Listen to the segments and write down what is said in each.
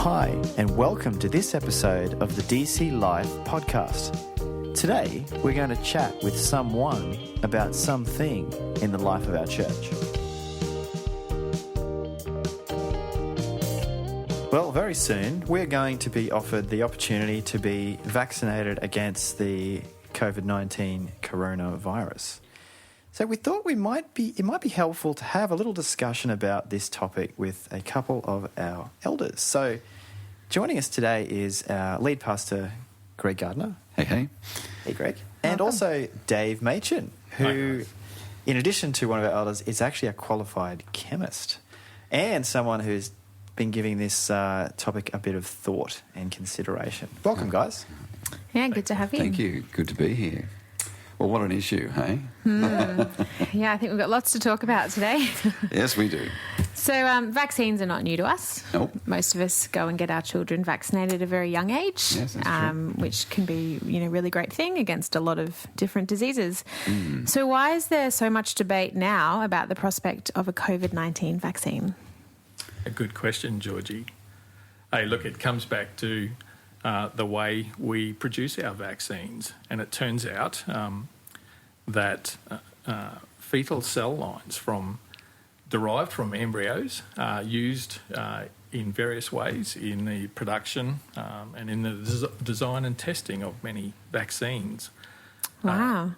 Hi, and welcome to this episode of the DC Life podcast. Today, we're going to chat with someone about something in the life of our church. Well, very soon, we're going to be offered the opportunity to be vaccinated against the COVID-19 coronavirus. So we thought it might be helpful to have a little discussion about this topic with a couple of our elders. So joining us today is our lead pastor, Greg Gardner. Hey. Hey, Greg. And also Dave Machin, who, in addition to one of our elders, is actually a qualified chemist and someone who's been giving this topic a bit of thought and consideration. Welcome, guys. Yeah, good to have you. Thank you. Good to be here. Well, what an issue, hey? Yeah, I think we've got lots to talk about today. Yes, we do. So vaccines are not new to us. Nope. Most of us go and get our children vaccinated at a very young age, yes, that's true. Which can be a really great thing against a lot of different diseases. So why is there so much debate now about the prospect of a COVID-19 vaccine? A good question, Georgie. Hey, look, it comes back to the way we produce our vaccines. And it turns out that fetal cell lines derived from embryos are used in various ways in the production and in the design and testing of many vaccines. Wow.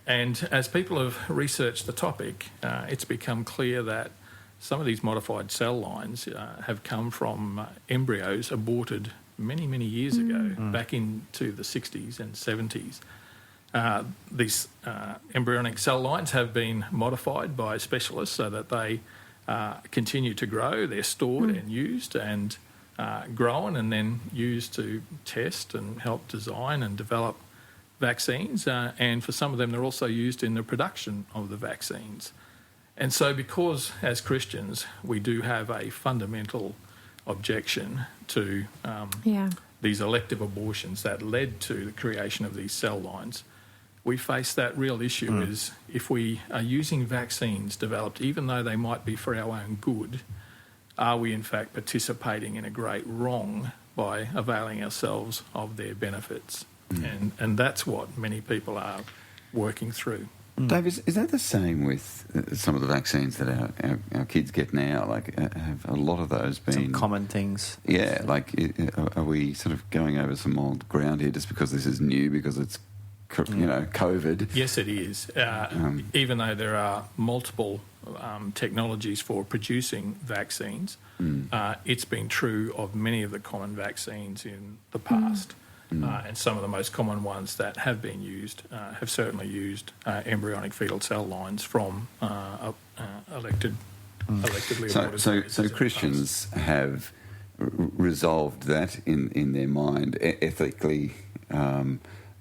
And as people have researched the topic, it's become clear that some of these modified cell lines have come from embryos aborted many, many years ago, back into the 60s and 70s. These embryonic cell lines have been modified by specialists so that they continue to grow. They're stored and used and grown and then used to test and help design and develop vaccines. And for some of them, they're also used in the production of the vaccines. And so because, as Christians, we do have a fundamental objection to these elective abortions that led to the creation of these cell lines, we face that real issue is if we are using vaccines developed, even though they might be for our own good, are we in fact participating in a great wrong by availing ourselves of their benefits? And that's what many people are working through. Dave, is that the same with some of the vaccines that our kids get now? Like, have a lot of those been... Some common things. Yeah, like, are we sort of going over some old ground here just because this is new, because it's, COVID? Yes, it is. Even though there are multiple technologies for producing vaccines, it's been true of many of the common vaccines in the past. And some of the most common ones that have been used have certainly used embryonic fetal cell lines from electedly aborted. So Christians have resolved that in their mind ethically.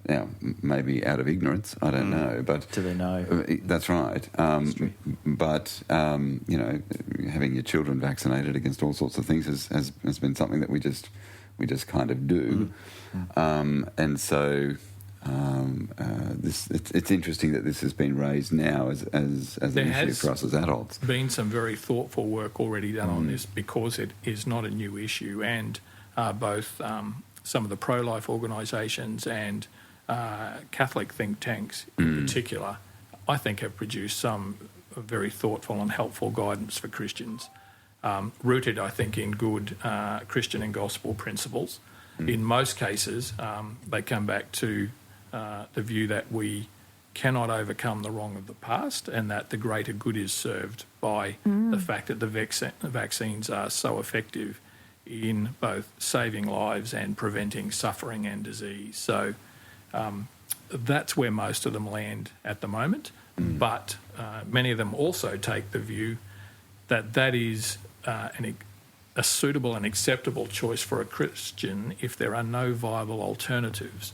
Now, maybe out of ignorance, I don't know, but do they know? That's right. But having your children vaccinated against all sorts of things has been something that we just kind of do. And so it's interesting that this has been raised now as an issue for us as adults. There's been some very thoughtful work already done on this because it is not a new issue, and both some of the pro-life organisations and Catholic think tanks in particular, I think, have produced some very thoughtful and helpful guidance for Christians, rooted, I think, in good Christian and gospel principles. In most cases, they come back to the view that we cannot overcome the wrong of the past and that the greater good is served by the fact that the vaccines are so effective in both saving lives and preventing suffering and disease. So that's where most of them land at the moment. But many of them also take the view that is a suitable and acceptable choice for a Christian if there are no viable alternatives.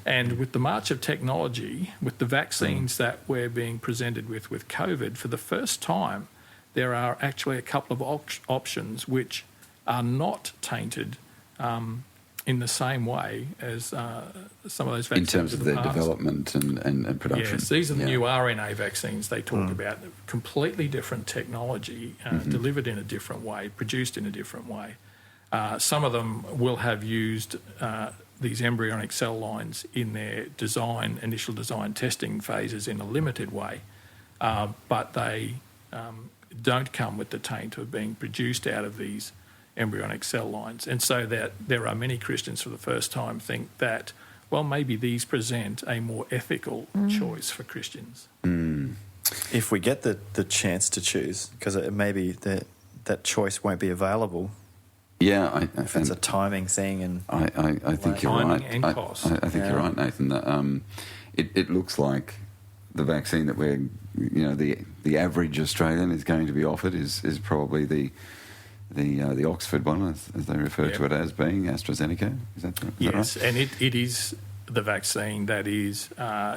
And with the march of technology, with the vaccines that we're being presented with COVID, for the first time, there are actually a couple of options which are not tainted in the same way as some of those vaccines in terms of their past. Development and production. Yes, these are the new RNA vaccines they talk about. Completely different technology, delivered in a different way, produced in a different way. Some of them will have used these embryonic cell lines in their initial design testing phases in a limited way, but they don't come with the taint of being produced out of these embryonic cell lines. And so that there are many Christians for the first time think that, well, maybe these present a more ethical choice for Christians. If we get the chance to choose, because it maybe that choice won't be available. Yeah, if it's a timing thing, and I think you're timing right. and cost. I think you're right, Nathan. That, it looks like the vaccine that we're, the average Australian is going to be offered is probably the Oxford one, as they refer to it as being AstraZeneca. Is that right? Yes, and it is the vaccine that is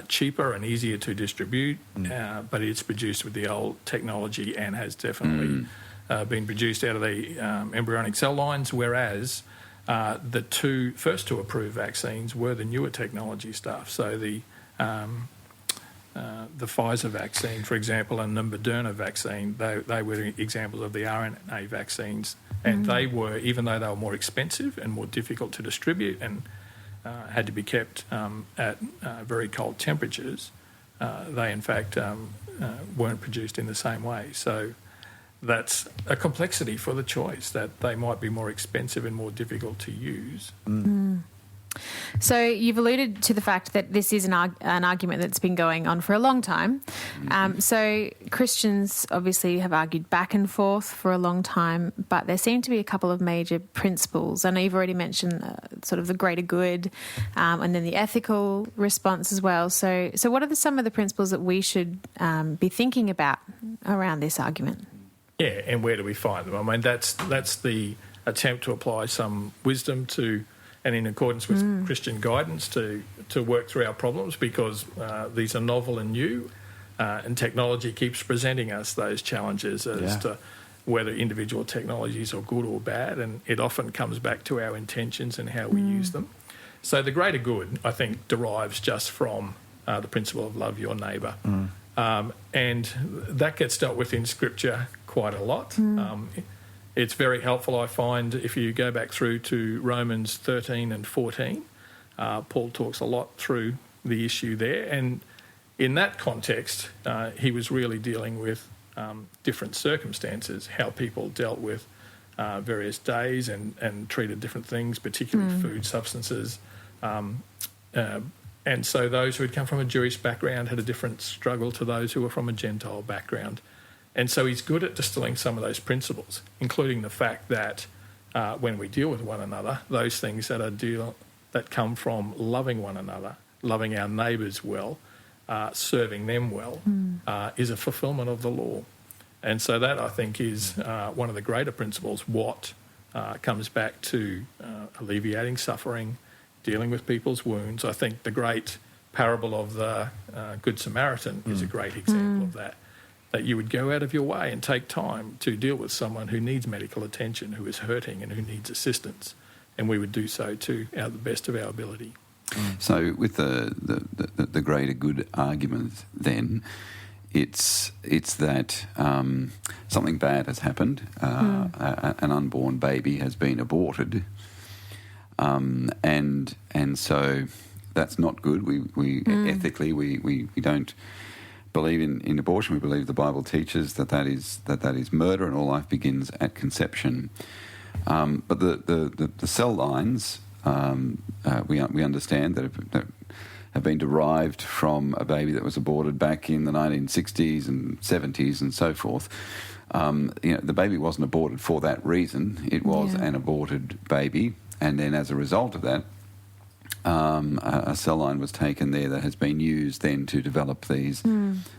cheaper and easier to distribute, but it's produced with the old technology and has definitely been produced out of the embryonic cell lines, whereas the first two approved vaccines were the newer technology stuff. So the Pfizer vaccine, for example, and the Moderna vaccine, they were examples of the RNA vaccines, and they were, even though they were more expensive and more difficult to distribute and had to be kept at very cold temperatures, they in fact weren't produced in the same way. So that's a complexity for the choice, that they might be more expensive and more difficult to use. So you've alluded to the fact that this is an argument that's been going on for a long time. So Christians obviously have argued back and forth for a long time, but there seem to be a couple of major principles. I know you've already mentioned sort of the greater good and then the ethical response as well. So what are some of the principles that we should be thinking about around this argument? Yeah, and where do we find them? I mean, that's the attempt to apply some wisdom to, and in accordance with Christian guidance, to work through our problems, because these are novel and new, and technology keeps presenting us those challenges as to whether individual technologies are good or bad, and it often comes back to our intentions and how we use them. So the greater good, I think, derives just from the principle of love your neighbour. And that gets dealt with in Scripture quite a lot. It's very helpful, I find, if you go back through to Romans 13 and 14. Paul talks a lot through the issue there. And in that context, he was really dealing with different circumstances, how people dealt with various days and treated different things, particularly food, substances. And so those who had come from a Jewish background had a different struggle to those who were from a Gentile background. And so he's good at distilling some of those principles, including the fact that when we deal with one another, those things that come from loving one another, loving our neighbours well, serving them well, is a fulfilment of the law. And so that, I think, is one of the greater principles, what comes back to alleviating suffering, dealing with people's wounds. I think the great parable of the Good Samaritan is a great example of that you would go out of your way and take time to deal with someone who needs medical attention, who is hurting and who needs assistance, and we would do so to the best of our ability. So with the greater good argument then, it's that something bad has happened, an unborn baby has been aborted, and so that's not good. We ethically we don't believe in abortion. We believe the Bible teaches that is murder, and all life begins at conception. But the cell lines we understand that have been derived from a baby that was aborted back in the 1960s and 70s and so forth. The baby wasn't aborted for that reason. It was an aborted baby, and then as a result of that, a cell line was taken there that has been used then to develop these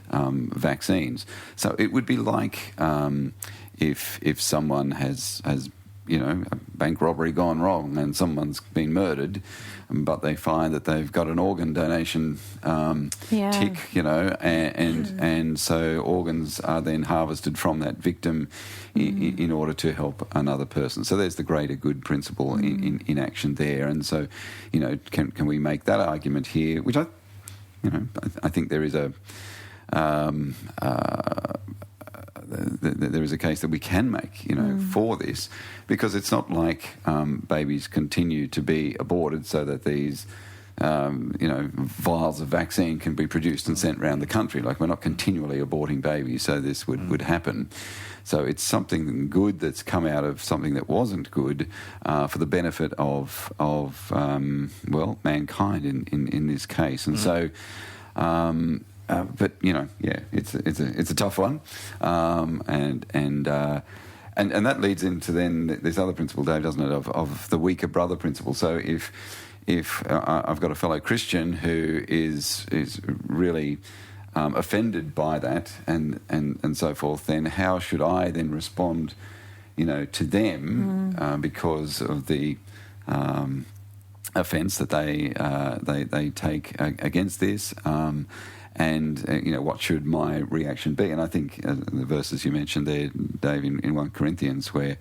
vaccines. So it would be like if someone has a bank robbery gone wrong and someone's been murdered, but they find that they've got an organ donation tick, and so organs are then harvested from that victim in order to help another person. So there's the greater good principle in action there. And so, can we make that argument here? Which I think there is a there is a case that we can make, for this, because it's not like babies continue to be aborted so that these vials of vaccine can be produced and sent around the country. Like, we're not continually aborting babies, so this would happen. So it's something good that's come out of something that wasn't good for the benefit of mankind in this case. And so, but it's a tough one, and that leads into then this other principle, Dave, doesn't it, of the weaker brother principle. So if I've got a fellow Christian who is really offended by that and so forth, then how should I then respond, to them because of the offence that they take against this, and what should my reaction be? And I think the verses you mentioned there, Dave, in 1 Corinthians, where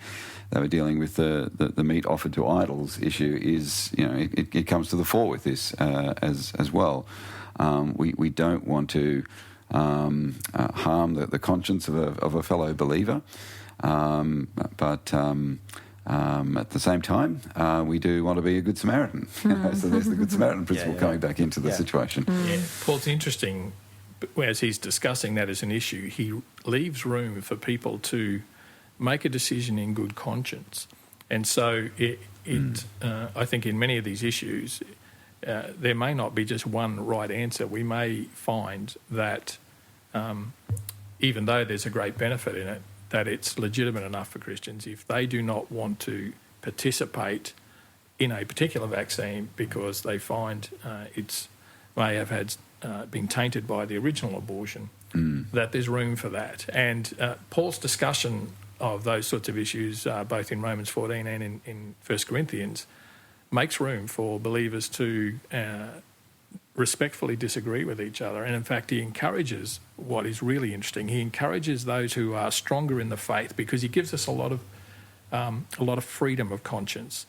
they were dealing with the meat offered to idols issue, is it comes to the fore with this as well. We don't want to harm the conscience of a fellow believer, but at the same time, we do want to be a good Samaritan. So there's the Good Samaritan principle coming back into the situation. Yeah, Paul's interesting. As he's discussing that as an issue, he leaves room for people to make a decision in good conscience. And so I think in many of these issues, there may not be just one right answer. We may find that even though there's a great benefit in it, that it's legitimate enough for Christians if they do not want to participate in a particular vaccine because they find it's may have had been tainted by the original abortion, that there's room for that. And Paul's discussion of those sorts of issues, both in Romans 14 and in 1 Corinthians, makes room for believers to respectfully disagree with each other. And in fact, he encourages what is really interesting. He encourages those who are stronger in the faith, because he gives us a lot of freedom of conscience.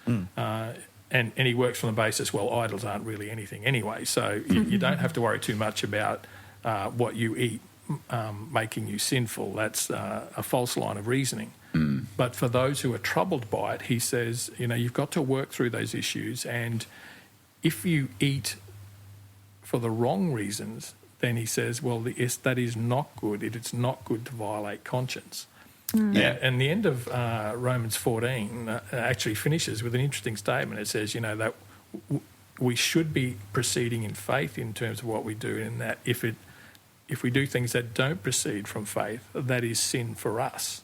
And he works from the basis, well, idols aren't really anything anyway, so you don't have to worry too much about what you eat making you sinful. That's a false line of reasoning. But for those who are troubled by it, he says, you've got to work through those issues, and if you eat for the wrong reasons, then he says, well, that is not good. It's not good to violate conscience. And the end of Romans 14 actually finishes with an interesting statement. It says, that we should be proceeding in faith in terms of what we do, and that if we do things that don't proceed from faith, that is sin for us.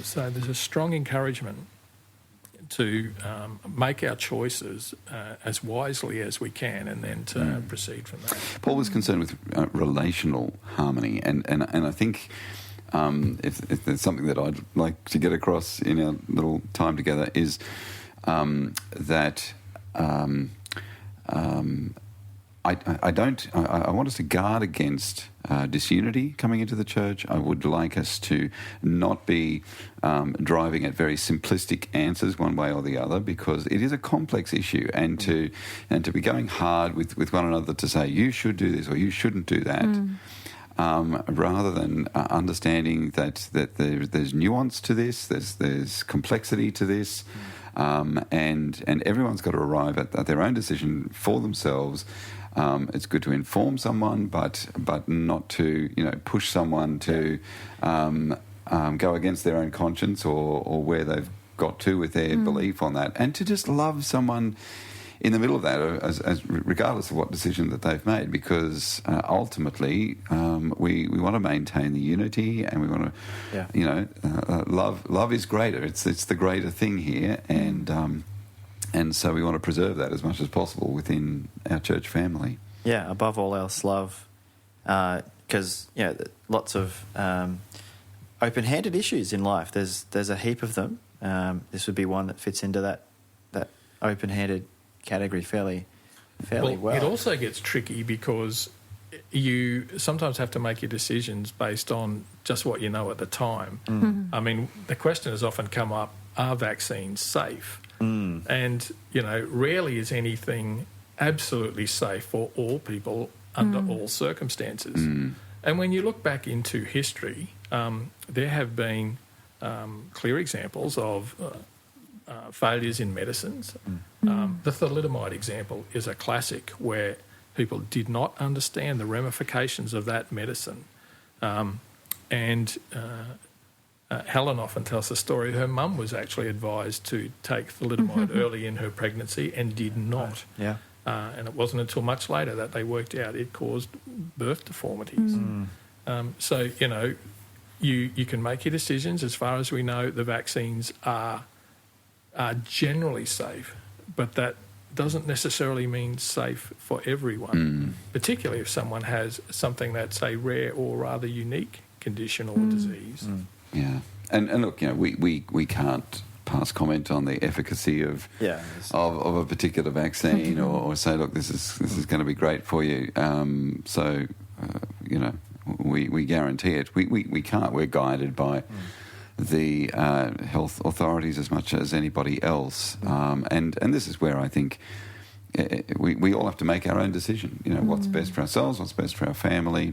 So there's a strong encouragement to make our choices as wisely as we can, and then to proceed from that. Paul was concerned with relational harmony, and I think if there's something that I'd like to get across in our little time together is that I want us to guard against disunity coming into the church. I would like us to not be driving at very simplistic answers one way or the other, because it is a complex issue, and to be going hard with one another to say you should do this or you shouldn't do that, rather than understanding that there's nuance to this, there's complexity to this, and everyone's got to arrive at their own decision for themselves. It's good to inform someone, but not to push someone to go against their own conscience or where they've got to with their belief on that, and to just love someone in the middle of that, as regardless of what decision that they've made, because ultimately we want to maintain the unity, and we want to love is greater. It's the greater thing here, and so we want to preserve that as much as possible within our church family. Yeah, above all else, love, because lots of open-handed issues in life. There's a heap of them. This would be one that fits into that open-handed category fairly well. It also gets tricky because you sometimes have to make your decisions based on just what you know at the time. I mean, the question has often come up, are vaccines safe? And, rarely is anything absolutely safe for all people under all circumstances. And when you look back into history, there have been clear examples of failures in medicines. The thalidomide example is a classic where people did not understand the ramifications of that medicine. Helen often tells the story. Her mum was actually advised to take thalidomide early in her pregnancy and did not. Yeah. And it wasn't until much later that they worked out it caused birth deformities. So, you can make your decisions. As far as we know, the vaccines are generally safe, but that doesn't necessarily mean safe for everyone, particularly if someone has something that's a rare or rather unique condition or disease. Yeah, and look, we can't pass comment on the efficacy of a particular vaccine or say, look, this is going to be great for you. We guarantee it. We can't. We're guided by the health authorities as much as anybody else, and this is where I think we all have to make our own decision. What's best for ourselves, what's best for our family.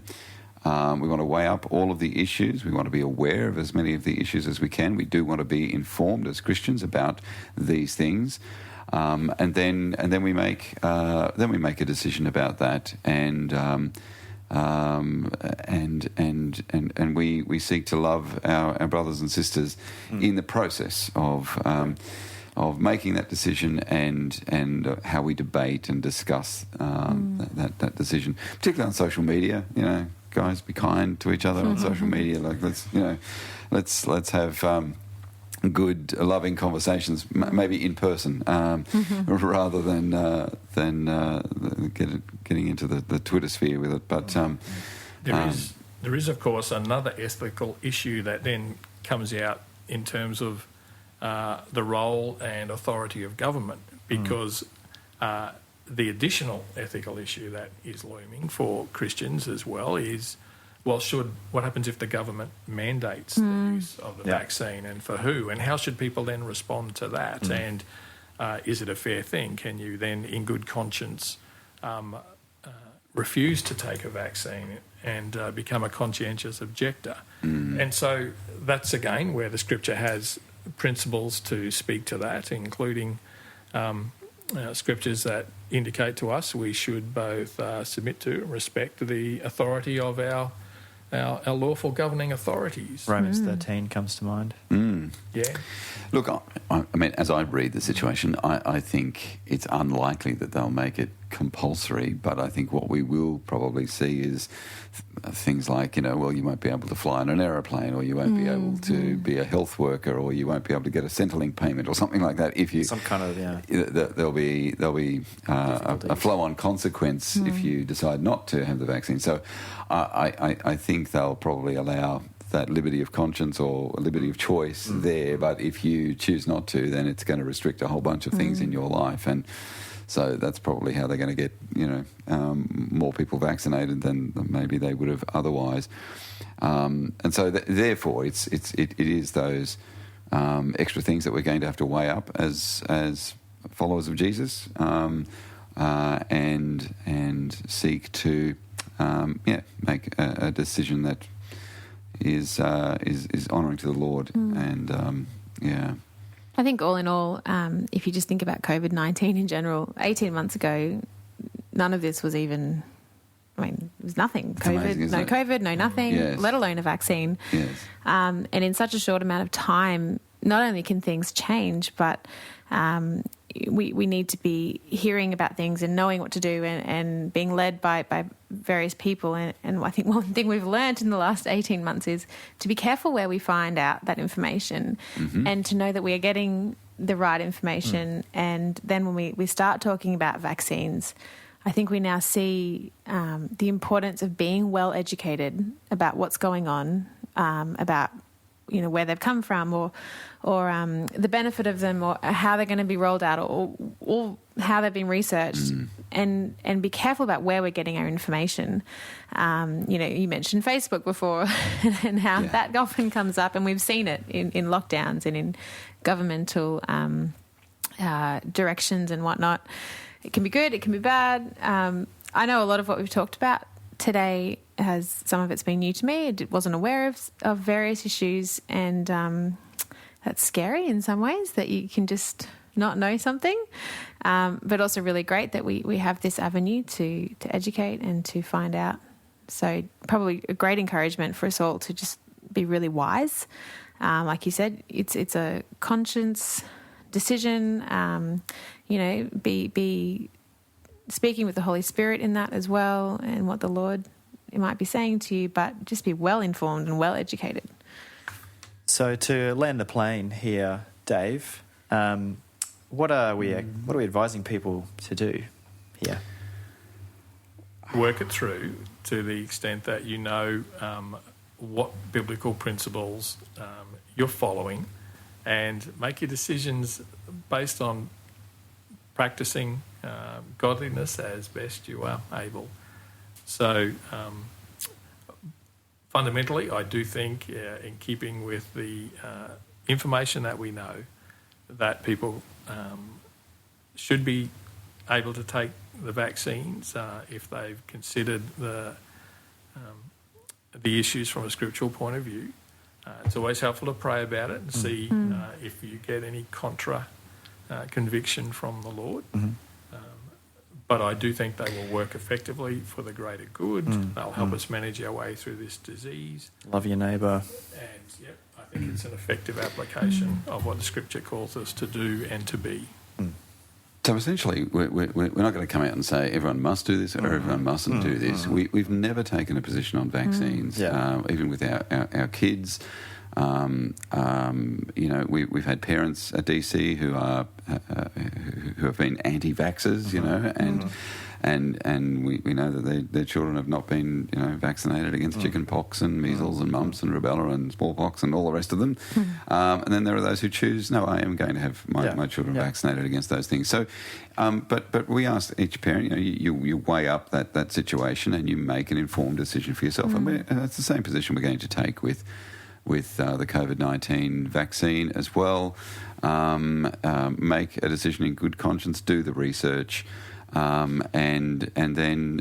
We want to weigh up all of the issues. We want to be aware of as many of the issues as we can. We do want to be informed as Christians about these things, and then we make a decision about that, and we seek to love our brothers and sisters in the process of making that decision and how we debate and discuss that decision, particularly on social media. Guys, be kind to each other on social media. Like let's have good, loving conversations, maybe in person, rather than getting into the Twitter sphere with it. But there is, of course, another ethical issue that then comes out in terms of the role and authority of government, because the additional ethical issue that is looming for Christians as well is, what happens if the government mandates the use of the vaccine, and for who, and how should people then respond to that? And is it a fair thing? Can you then, in good conscience, refuse to take a vaccine and become a conscientious objector? And so that's, again, where the Scripture has principles to speak to that, including scriptures that indicate to us we should both submit to and respect the authority of our lawful governing authorities. Romans 13 comes to mind. Yeah. Look, I mean, as I read the situation, I think it's unlikely that they'll make it compulsory, but I think what we will probably see is things like, you won't be able to fly on an aeroplane, or you won't be able to be a health worker, or you won't be able to get a Centrelink payment or something like that. If you some kind of there'll be a flow-on consequence if you decide not to have the vaccine. So I think they'll probably allow that liberty of conscience or liberty of choice there, but if you choose not to, then it's going to restrict a whole bunch of things in your life, and so that's probably how they're going to get more people vaccinated than maybe they would have otherwise, and so therefore it is those extra things that we're going to have to weigh up as followers of Jesus, and seek to make a decision that is honouring to the Lord, and I think all in all, if you just think about COVID-19 in general, 18 months ago, none of this was even, it was nothing. COVID, no nothing, let alone a vaccine. Yes. And in such a short amount of time, not only can things change, but we need to be hearing about things and knowing what to do and being led by various people. And I think one thing we've learned in the last 18 months is to be careful where we find out that information, and to know that we are getting the right information. And then when we start talking about vaccines, I think we now see the importance of being well educated about what's going on, about where they've come from, or the benefit of them, or how they're going to be rolled out, or how they've been researched, and be careful about where we're getting our information. You mentioned Facebook before, and how that often comes up, and we've seen it in lockdowns and in governmental directions and whatnot. It can be good, it can be bad. I know a lot of what we've talked about today some of it's been new to me. I wasn't aware of various issues, and that's scary in some ways that you can just not know something, but also really great that we have this avenue to educate and to find out. So probably a great encouragement for us all to just be really wise. Like you said, it's a conscience decision. Be speaking with the Holy Spirit in that as well, and what the Lord might be saying to you, but just be well informed and well educated. So to land the plane here, Dave, what are we advising people to do here? Work it through to the extent that you know what biblical principles you're following, and make your decisions based on practicing godliness as best you are able. So fundamentally, I do think, in keeping with the information that we know, that people should be able to take the vaccines if they've considered the issues from a scriptural point of view. It's always helpful to pray about it and see if you get any contra conviction from the Lord. But I do think they will work effectively for the greater good. They'll help us manage our way through this disease. Love your neighbour. And I think it's an effective application of what the Scripture calls us to do and to be. So essentially, we're not going to come out and say everyone must do this or everyone mustn't do this. We've never taken a position on vaccines, even with our kids. We've had parents at DC who have been anti-vaxxers, and we know that their children have not been, vaccinated against chicken pox and measles and mumps and rubella and smallpox and all the rest of them. And then there are those who choose, no, I am going to have my children vaccinated against those things. So, but we ask each parent, you weigh up that situation and you make an informed decision for yourself. And that's the same position we're going to take with the COVID-19 vaccine as well. Make a decision in good conscience, do the research, and then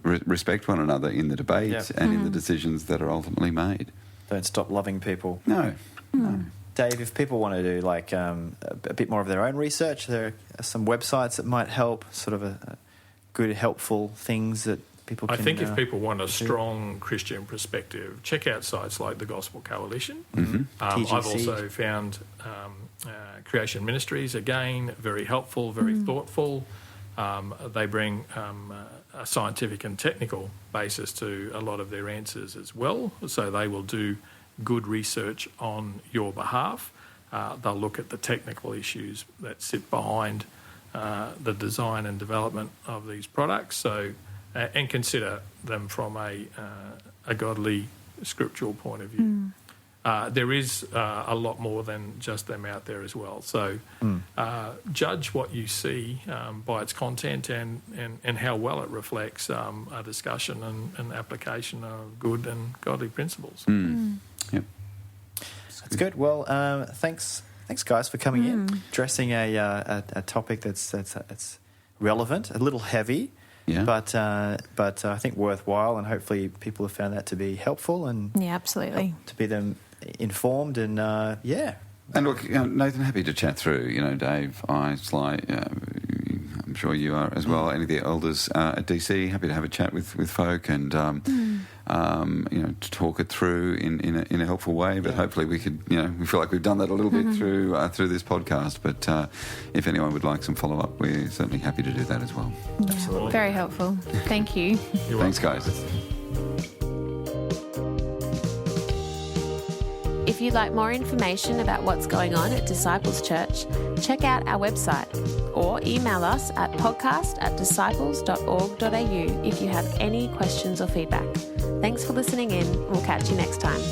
respect one another in the debate and in the decisions that are ultimately made. Don't stop loving people. No. Dave, if people want to do a bit more of their own research, there are some websites that might help, sort of a good, helpful things that people can I think if people want a strong Christian perspective, check out sites like the Gospel Coalition. I've also found Creation Ministries, again, very helpful, very thoughtful. They bring a scientific and technical basis to a lot of their answers as well. So they will do good research on your behalf. They'll look at the technical issues that sit behind the design and development of these products. So and consider them from a godly, scriptural point of view. There is a lot more than just them out there as well. So judge what you see by its content and how well it reflects a discussion and application of good and godly principles. Yep. That's good. Well, thanks guys for coming in, addressing a topic that's relevant, a little heavy. Yeah. But I think worthwhile, and hopefully people have found that to be helpful and absolutely to be them informed and And look, Nathan, happy to chat through. Dave, Sly, I'm sure you are as well. Any of the elders at DC, happy to have a chat with folk and to talk it through in a helpful way. But hopefully we could, we feel like we've done that a little bit through this podcast. But if anyone would like some follow up, we're certainly happy to do that as well. Yeah, absolutely, very helpful. Thank you. Thanks, guys. If you'd like more information about what's going on at Disciples Church, check out our website or email us at podcast@disciples.org.au if you have any questions or feedback. Thanks for listening in. We'll catch you next time.